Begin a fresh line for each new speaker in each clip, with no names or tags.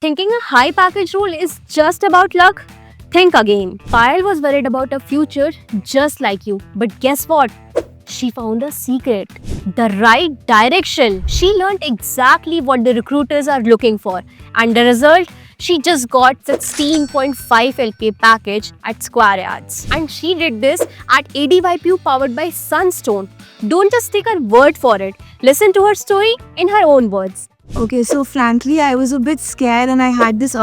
Thinking a high package role is just about luck? Think again. Payal was worried about her future just like you. But guess what? She found a secret. The right direction. She learned exactly what the recruiters are looking for. And the result? She just got 16.5 LPA package at Square Yards. And she did this at ADYPU powered by Sunstone. Don't just take her word for it. Listen to her story in her own words.
Okay, so frankly, I was a bit scared and I had this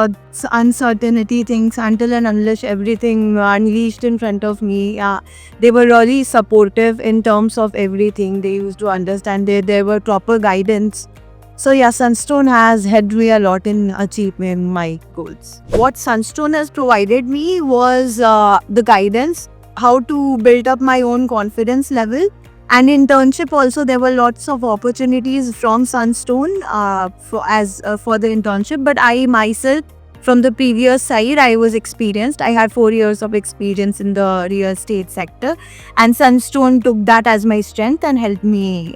uncertainty things until and unless everything unleashed in front of me. They were really supportive in terms of everything. They used to understand there were proper guidance. So yeah, Sunstone has helped me a lot in achieving my goals. What Sunstone has provided me was the guidance, how to build up my own confidence level. And internship also, there were lots of opportunities from Sunstone for the internship. But I myself, from the previous side, I was experienced. I had 4 years of experience in the real estate sector. And Sunstone took that as my strength and helped me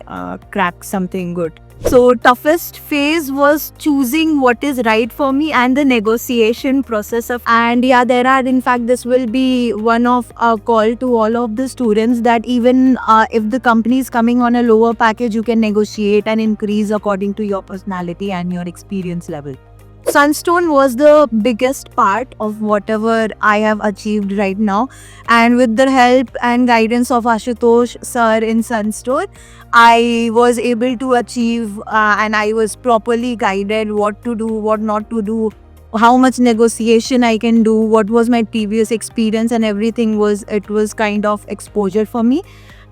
crack something good. So toughest phase was choosing what is right for me and the negotiation process of, and yeah, there are, in fact, this will be one of a call to all of the students that even if the company is coming on a lower package, you can negotiate and increase according to your personality and your experience level. Sunstone was the biggest part of whatever I have achieved right now, and with the help and guidance of Ashutosh sir in Sunstone, I was able to achieve and I was properly guided what to do, what not to do, how much negotiation I can do, what was my previous experience, and everything was kind of exposure for me.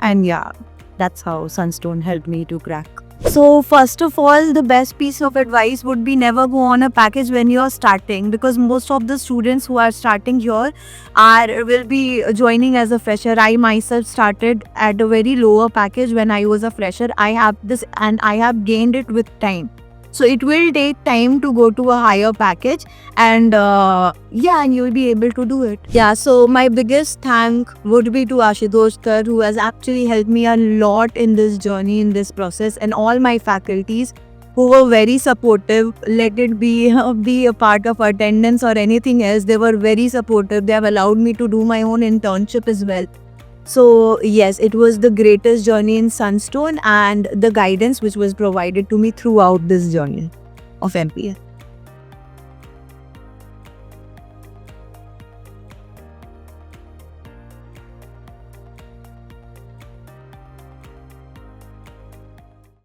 And yeah, that's how Sunstone helped me to crack. So first of all, the best piece of advice would be never go on a package when you're starting, because most of the students who are starting here will be joining as a fresher. I myself started at a very lower package when I was a fresher. I have this and I have gained it with time. So it will take time to go to a higher package, and and you'll be able to do it. Yeah, so my biggest thank would be to Ashutosh sir, who has actually helped me a lot in this journey, in this process, and all my faculties who were very supportive. Let it be a part of attendance or anything else, they were very supportive. They have allowed me to do my own internship as well. So yes, it was the greatest journey in Sunstone and the guidance which was provided to me throughout this journey of MPA.